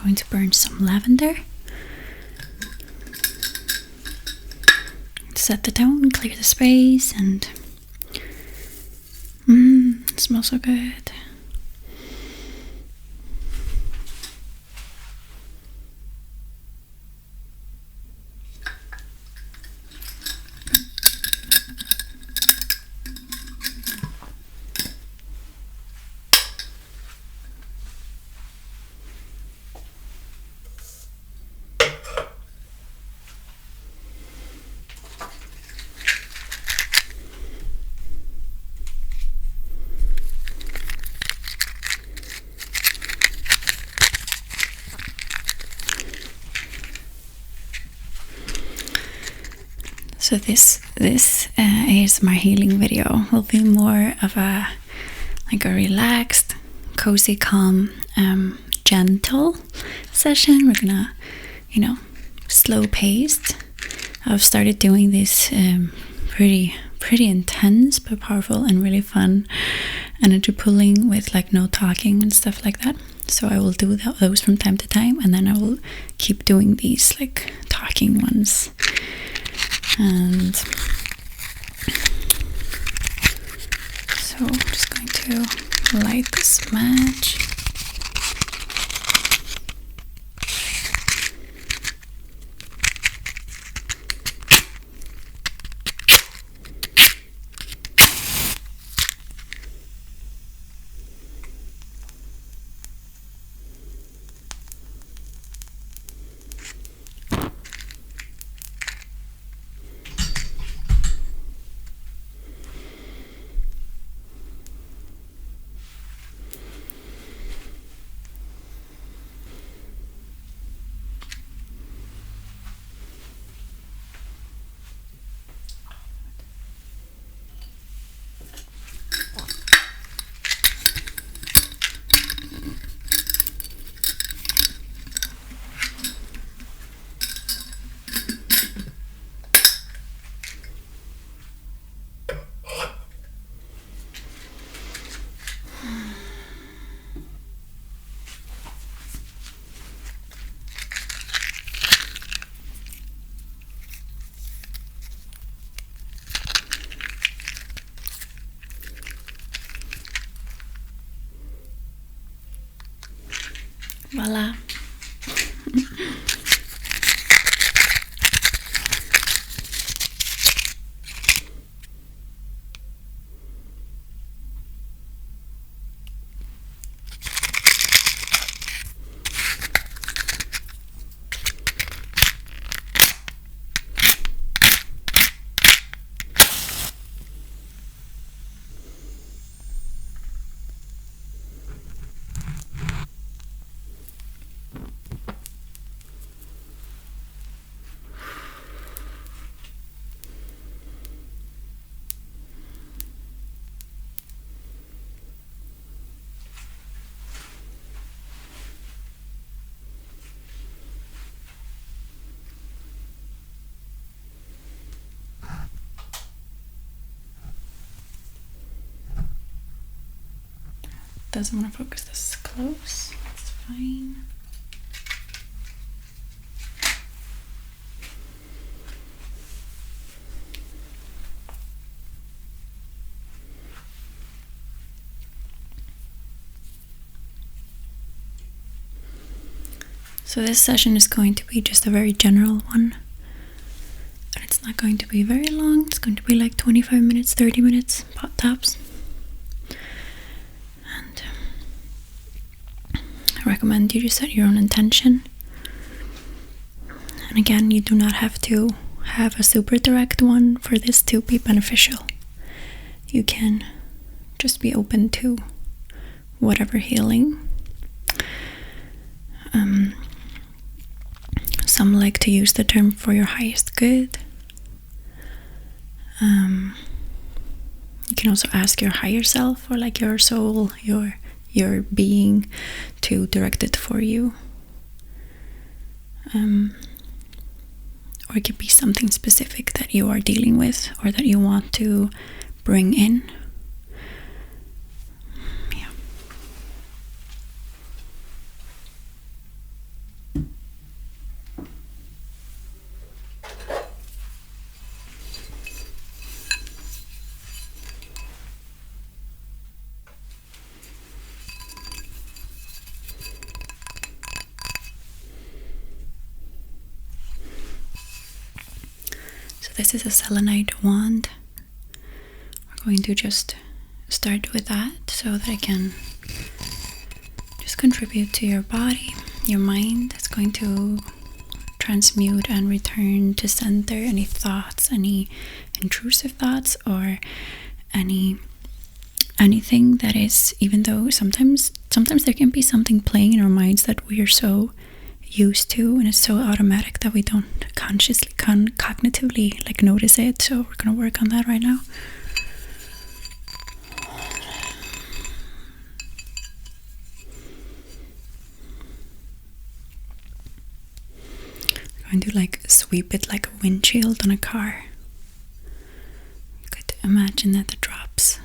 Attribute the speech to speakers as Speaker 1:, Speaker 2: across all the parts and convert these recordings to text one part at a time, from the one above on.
Speaker 1: going to burn some lavender. Set the tone, clear the space, and it smells so good. So this ASMR healing video will be more of a relaxed, cozy, calm, gentle session. We're gonna, slow paced. I've started doing this pretty intense but powerful and really fun energy pulling with no talking and stuff like that. So I will do those from time to time, and then I will keep doing these talking ones. And so I'm just going to light this match. Voila. Doesn't want to focus this close. It's fine. So this session is going to be just a very general one. And it's not going to be very long. It's going to be 25 minutes, 30 minutes, pot tops. I recommend you to set your own intention. And again, you do not have to have a super direct one for this to be beneficial. You can just be open to whatever healing. Some like to use the term for your highest good. You can also ask your higher self, or your soul, your being, to direct it for you. Or it could be something specific that you are dealing with or that you want to bring in. Yeah. this is a selenite wand. We're going to just start with that so that I can just contribute to your body, your mind. It's going to transmute and return to center any thoughts, any intrusive thoughts, or anything that is, even though sometimes there can be something playing in our minds that we are so used to, and it's so automatic that we don't consciously cognitively like notice it. So we're gonna work on that right now. I'm going to like sweep it like a windshield on a car. You could imagine that the drops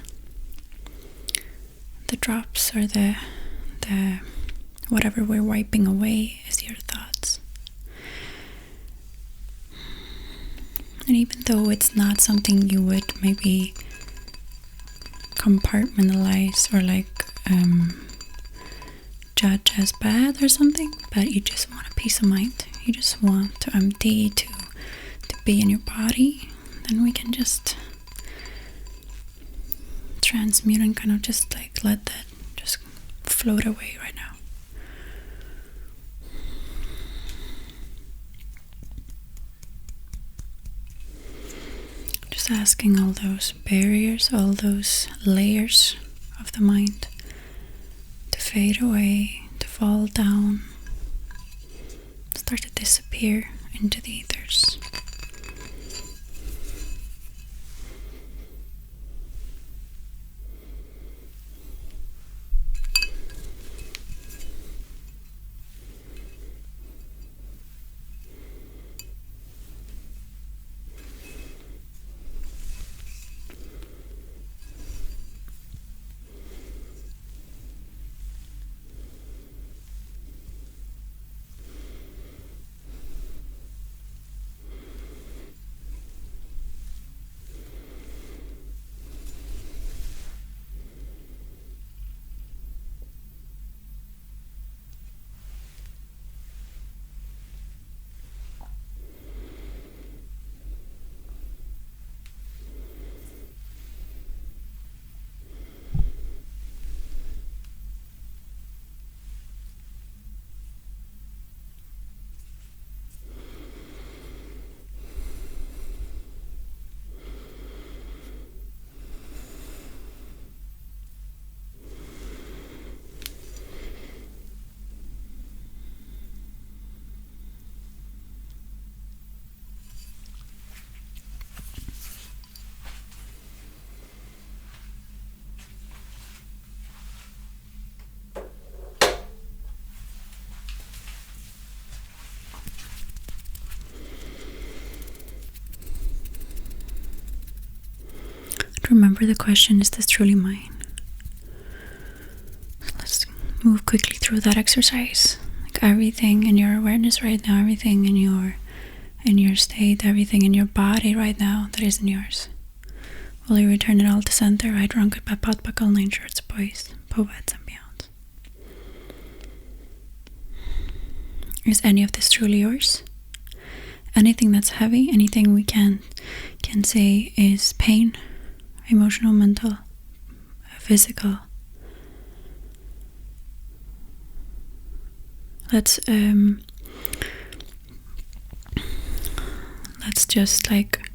Speaker 1: are the whatever we're wiping away is your thoughts. And even though it's not something you would maybe compartmentalize or like judge as bad or something, but you just want a peace of mind. You just want to empty, to be in your body, then we can just transmute and kind of just like let that just float away right now. Just asking all those barriers, all those layers of the mind to fade away, to fall down, start to disappear into the ethers. Remember the question, is this truly mine? So let's move quickly through that exercise. Like everything in your awareness right now, everything in your state, everything in your body right now that isn't yours. Will you return it all to center? Right, wrong, good, bad, pot, buckle, nine shorts, boys, poets, and beyond. Is any of this truly yours? Anything that's heavy, anything we can say is pain, emotional, mental, physical. Let's just like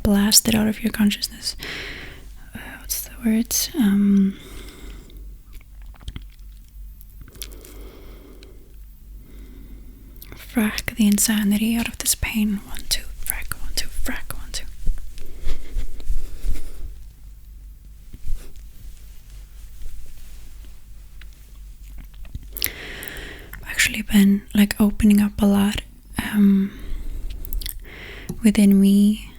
Speaker 1: blast it out of your consciousness. What's the words? Frack the insanity out of this pain. 1, 2, frack, 1, 2, frack, 1, 2. Actually been like opening up a lot within me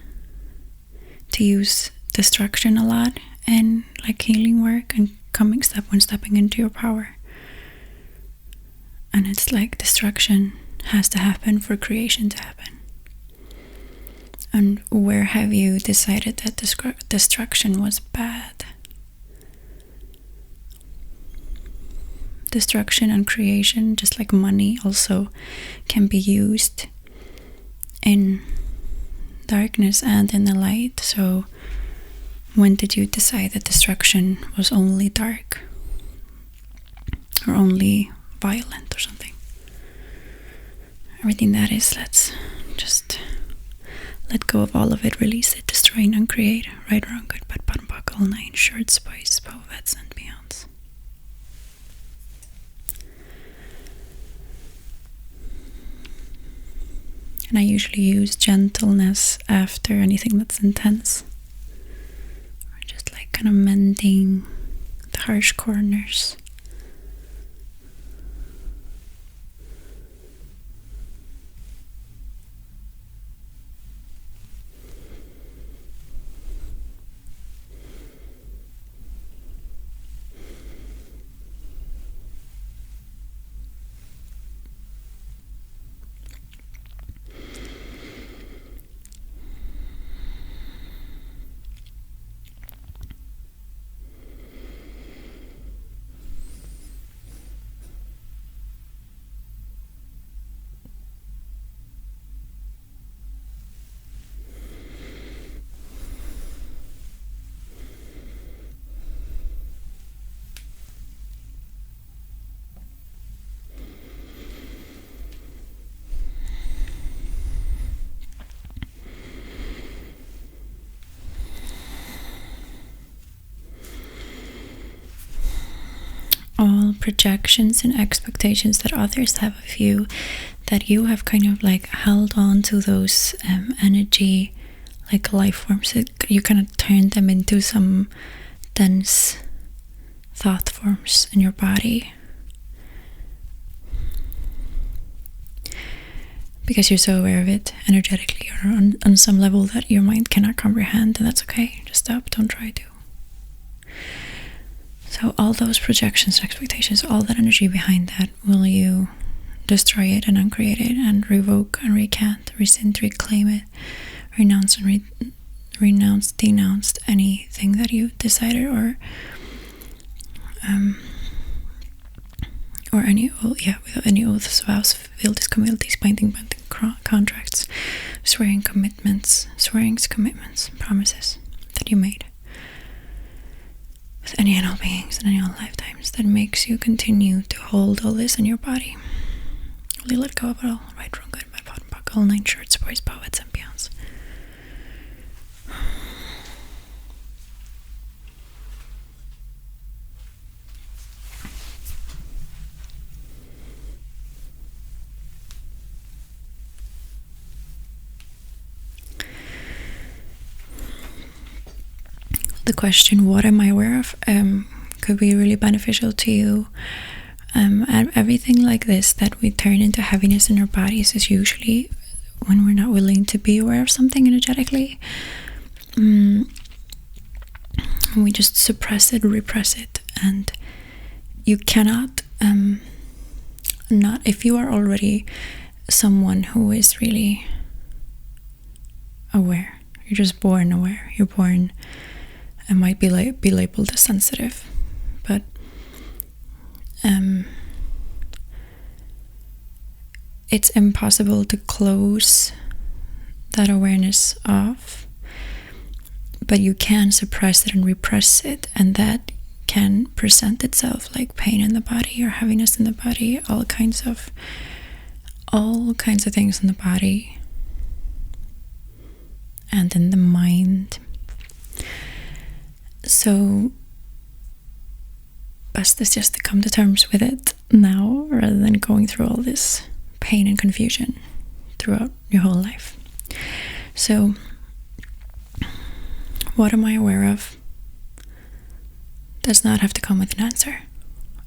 Speaker 1: to use destruction a lot and like healing work and stepping into your power. And it's like destruction has to happen for creation to happen. And where have you decided that destruction was bad? Destruction and creation, just like money, also can be used in darkness and in the light. So when did you decide that destruction was only dark or only violent or something? Everything that is, let's just let go of all of it, release it, destroy and uncreate, right, wrong, good, bad, bottom, buckle, 9, short, spice, poets and beyonds. And I usually use gentleness after anything that's intense. Or just like kind of mending the harsh corners. All projections and expectations that others have of you, that you have kind of like held on to those energy like life forms. You kind of turned them into some dense thought forms in your body because you're so aware of it energetically or on some level that your mind cannot comprehend, and that's okay. Just stop, don't try to. So all those projections, expectations, all that energy behind that, will you destroy it and uncreate it and revoke and recant, rescind, reclaim it, renounce and denounce anything that you decided or without any oaths, vows, fealties, communities, binding contracts, swearings, commitments, promises that you made with any and all beings and any all lifetimes that makes you continue to hold all this in your body. Will you let go of it all? Right, wrong, good, bad, bottom, buckle, 9 shorts, boys, poets and beyonds. The question, what am I aware of, could be really beneficial to you. And everything like this that we turn into heaviness in our bodies is usually when we're not willing to be aware of something energetically. We just suppress it, repress it, and you cannot not, if you are already someone who is really aware, you're just born aware, you're born, it might be labeled as sensitive, but it's impossible to close that awareness off, but you can suppress it and repress it, and that can present itself like pain in the body or heaviness in the body, all kinds of things in the body and in the mind. So best is just to come to terms with it now rather than going through all this pain and confusion throughout your whole life. So what am I aware of does not have to come with an answer.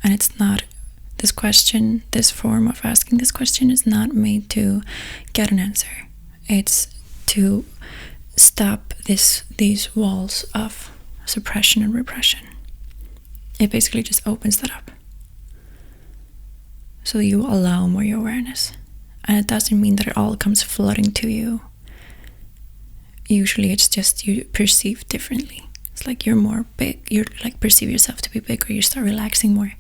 Speaker 1: And it's not, this question, this form of asking this question is not made to get an answer. It's to stop these walls of suppression and repression. It basically just opens that up, so you allow more your awareness. And it doesn't mean that it all comes flooding to you. Usually it's just you perceive differently. It's like you're more big, you like perceive yourself to be bigger, you start relaxing more,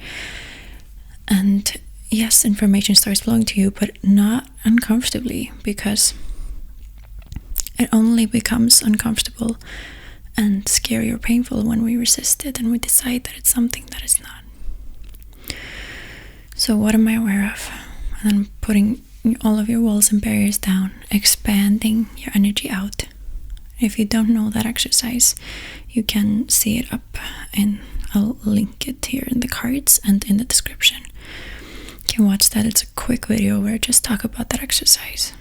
Speaker 1: and yes, information starts flowing to you, but not uncomfortably, because It only becomes uncomfortable and scary or painful when we resist it and we decide that it's something that is not. So what am I aware of? And then putting all of your walls and barriers down, expanding your energy out. If you don't know that exercise, you can see it up, and I'll link it here in the cards and in the description. You can watch that. It's a quick video where I just talk about that exercise.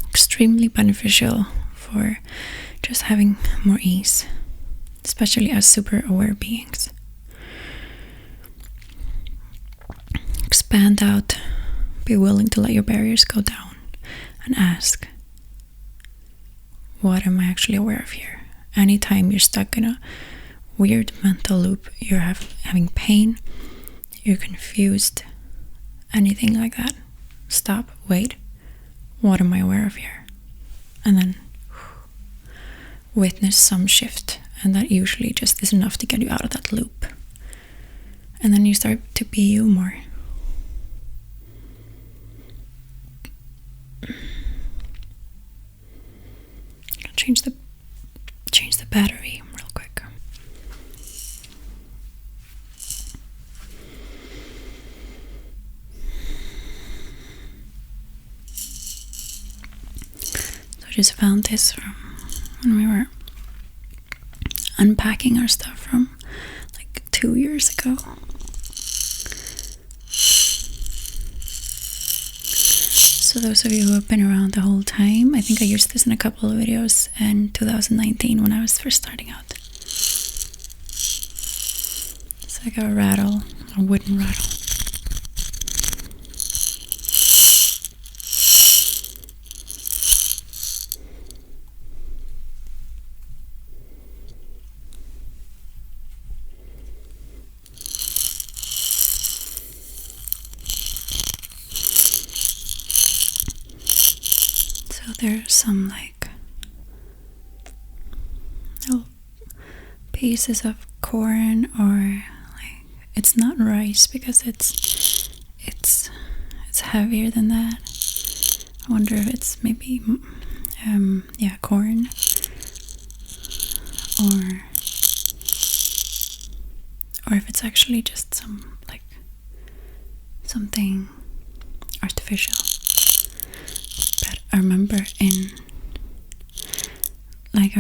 Speaker 1: Extremely beneficial for just having more ease, especially as super aware beings. Expand out, be willing to let your barriers go down, and ask, what am I actually aware of here? Anytime you're stuck in a weird mental loop, you're having pain, you're confused, anything like that, stop, wait, what am I aware of here? And then witness some shift, and that usually just is enough to get you out of that loop. And then you start to be you more. Change the battery real quick. So I just found this from when we were unpacking our stuff from like 2 years ago. So those of you who have been around the whole time, I think I used this in a couple of videos in 2019 when I was first starting out. It's like a rattle, a wooden rattle. There's some like little pieces of corn, or like, it's not rice because it's heavier than that. I wonder if it's maybe corn, or if it's actually just some like something artificial. I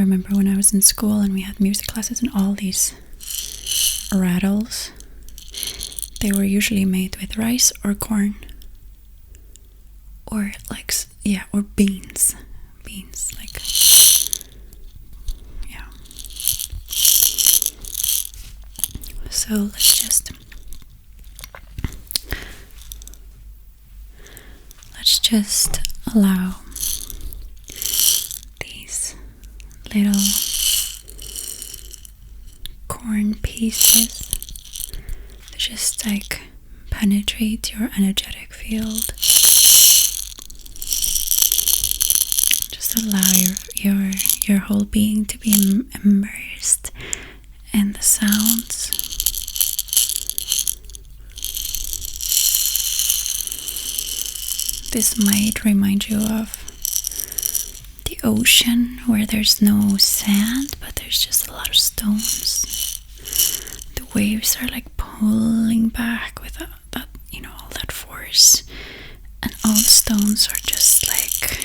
Speaker 1: remember when I was in school and we had music classes and all these rattles, they were usually made with rice or corn or or beans, like, yeah. So let's just allow these little corn pieces to just like penetrate your energetic field. Just allow your whole being to be immersed in the sounds. This might remind you of the ocean, where there's no sand, but there's just a lot of stones. The waves are like pulling back with that, all that force, and all the stones are just like,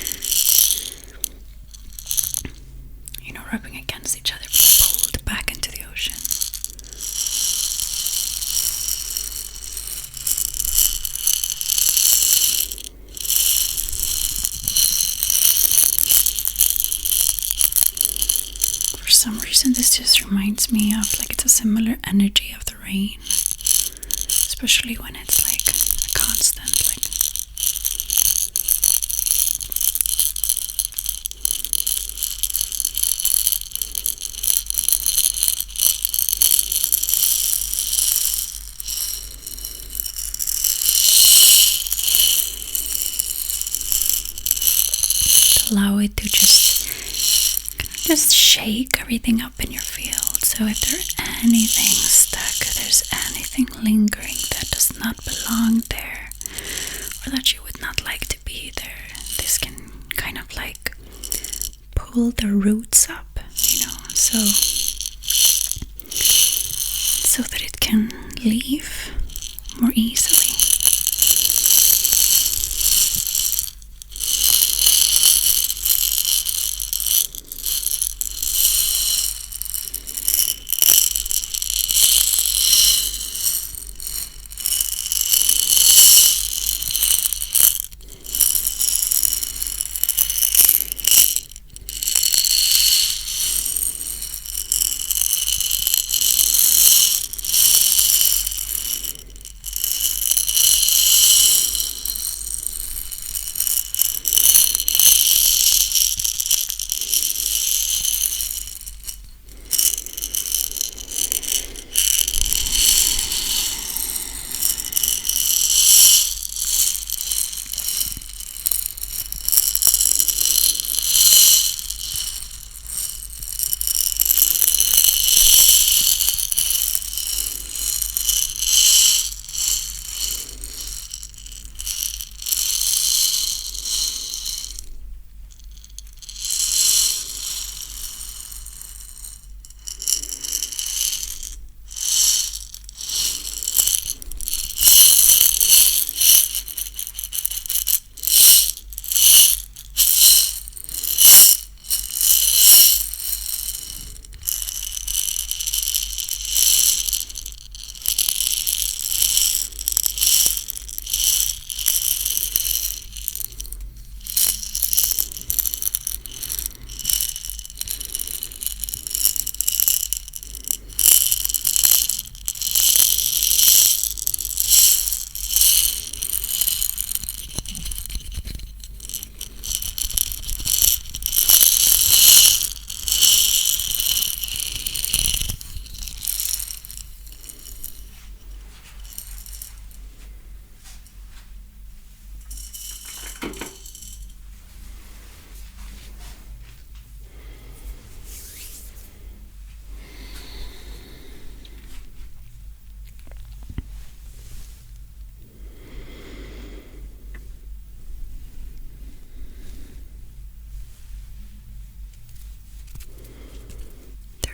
Speaker 1: rubbing against each other, pulled back into the ocean. For some reason, this just reminds me of like it's a similar energy of the rain, especially when it's like a constant, allow it to just shake everything up in your field. So if there's anything stuck, there's anything lingering that does not belong there, or that you would not like to be there, this can kind of like pull the roots up, so that it can leave more easily.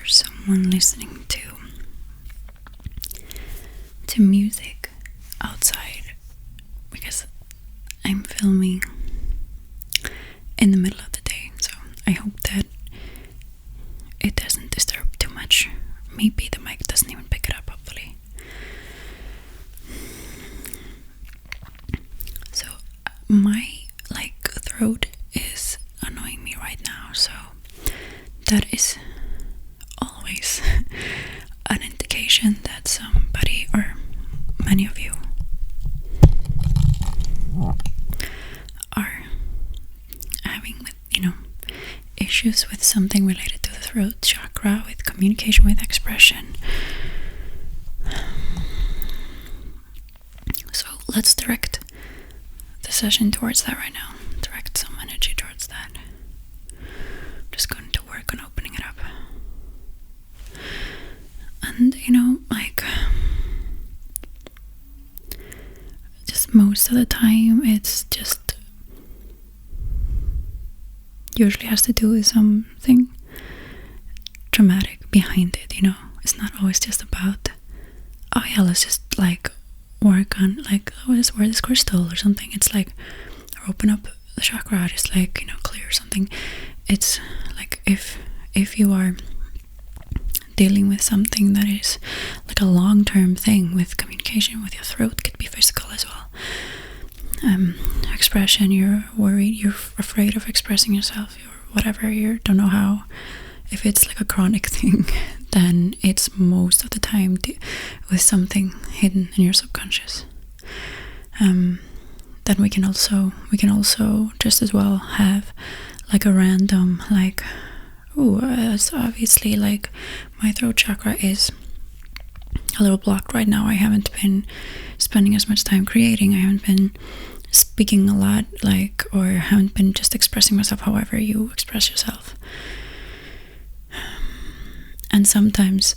Speaker 1: Someone listening to music outside, because I'm filming in the middle of the day, so I hope that it doesn't disturb too much. Maybe the mic doesn't even pick it up, hopefully. So my throat is annoying me right now, so that is always an indication that somebody or many of you are having issues with something related to the throat chakra, with communication, with expression. So let's direct the session towards that right now. Direct some energy towards that. Just going to work on opening it up. And just most of the time it's just usually has to do with something dramatic behind it, It's not always just about, oh yeah, let's just work on let's wear this crystal or something. It's or open up the chakra, just clear something. It's if you are dealing with something that is a long-term thing with communication with your throat, could be physical as well. Expression, you're worried, you're afraid of expressing yourself, or whatever, you don't know how. If it's a chronic thing, then it's most of the time with something hidden in your subconscious. Then we can also just as well have a random it's obviously my throat chakra is a little blocked right now. I haven't been spending as much time creating. I haven't been speaking a lot, or haven't been just expressing myself however you express yourself. And sometimes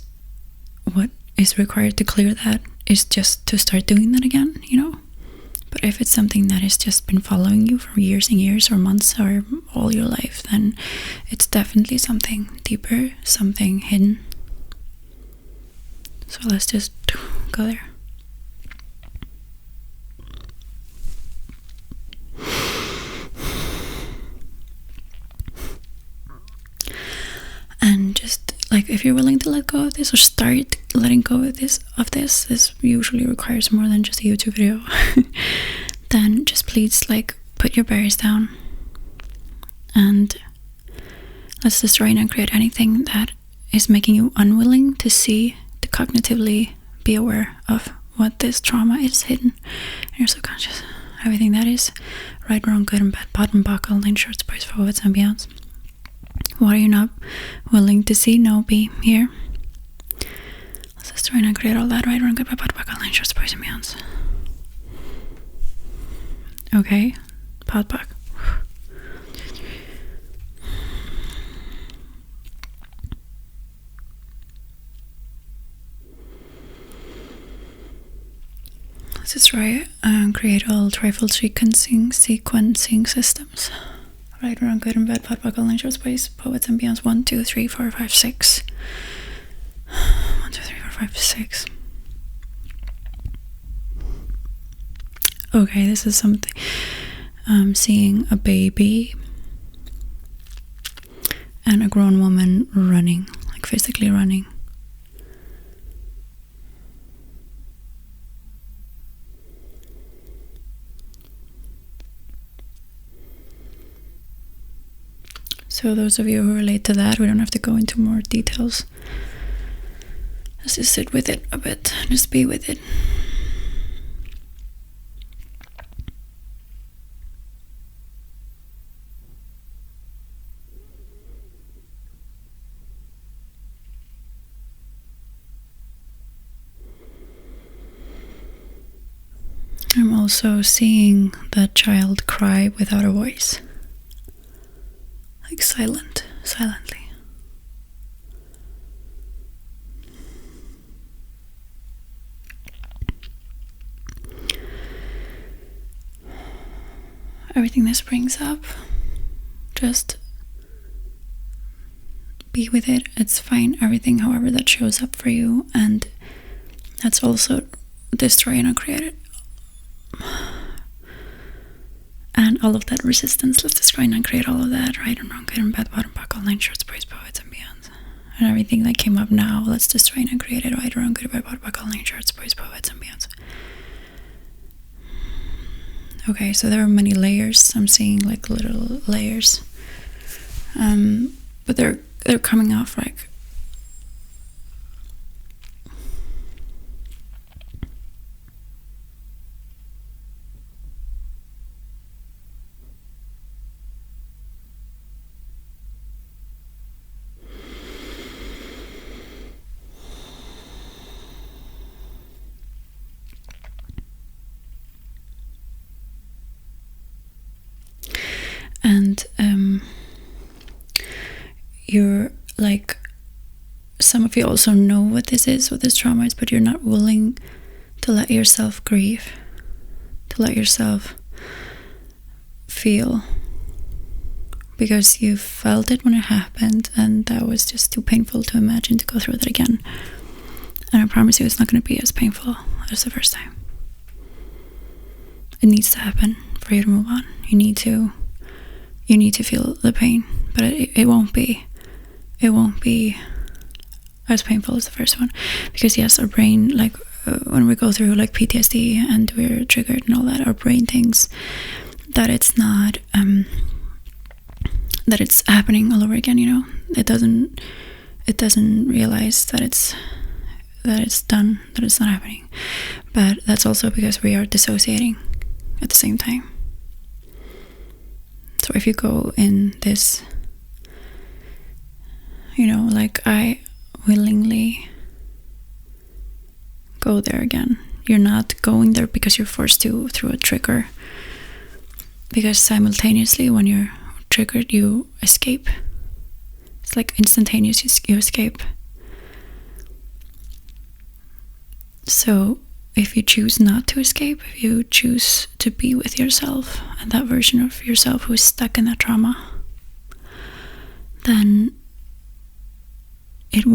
Speaker 1: what is required to clear that is just to start doing that again, But if it's something that has just been following you for years and years or months or all your life, then it's definitely something deeper, something hidden. So let's just go there. And just like, if you're willing to let go of this or start letting go of this usually requires more than just a YouTube video. Then just please like put your barriers down and let's destroy and create anything that is making you unwilling to see, to cognitively be aware of what this trauma is hidden in your subconscious. Everything that is right, wrong, good and bad, bottom, buckle, line, shorts, boys, forwards, and beyonds. What are you not willing to see, know, be, hear? Let's destroy and create all that right, wrong, good, bad, bottom, buckle, line, shorts, boys, and beyonds. Okay, pot back. Let's destroy and create all trifle sequencing systems. Right, wrong, good and bad, pot, buckle, line, short, space, poets and beyonds. 1, 2, 3, 4, 5, 6. 1, 2, 3, 4, 5, 6. Okay, this is something. I'm seeing a baby and a grown woman running, like physically running. So those of you who relate to that, we don't have to go into more details. Let's just sit with it a bit, just be with it. I'm also seeing that child cry without a voice. Like silently. Everything this brings up, just be with it. It's fine. Everything, however, that shows up for you, and that's also destroying or created. And all of that resistance, let's destroy and create all of that, right and wrong, good and bad, bottom, buckle, line, shorts, boys, poets, and beyond. And everything that came up now, let's destroy and create it, right and wrong, good and bad, bottom, buckle, line, shorts, boys, poets, and beyond. Okay, so there are many layers. I'm seeing like little layers, but they're coming off like. And you're like, some of you also know what this is, what this trauma is, but you're not willing to let yourself grieve, to let yourself feel, because you felt it when it happened, and that was just too painful to imagine to go through that again. And I promise you, it's not going to be as painful as the first time. It needs to happen for you to move on. You need to feel the pain, but it won't be as painful as the first one, because yes, our brain, like when we go through like PTSD and we're triggered and all that, our brain thinks that it's not that it's happening all over again, you know. It doesn't realize that it's done, that it's not happening. But that's also because we are dissociating at the same time. So if you go in this, you know, like I willingly go there again. You're not going there because you're forced to through a trigger. Because simultaneously when you're triggered, you escape. It's like instantaneous, you escape. So if you choose not to escape, if you choose to be with yourself and that version of yourself who is stuck in that trauma, then you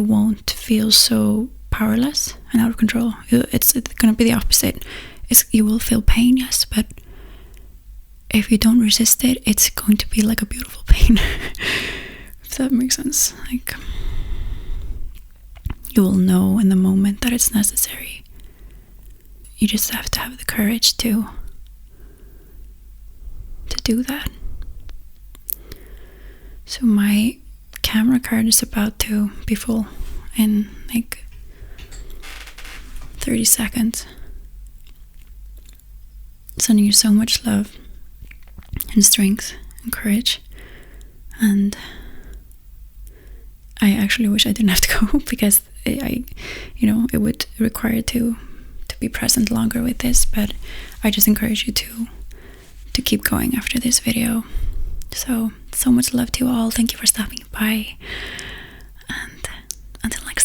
Speaker 1: won't feel so powerless and out of control. It's going to be the opposite. You will feel pain, yes, but if you don't resist it, it's going to be like a beautiful pain. If that makes sense. Like, you will know in the moment that it's necessary. You just have to have the courage to do that. So my camera card is about to be full in like 30 seconds. Sending you so much love and strength and courage, and I actually wish I didn't have to go, because it would require to be present longer with this, but I just encourage you to keep going after this video. So much love to you all. Thank you for stopping by, and until next time.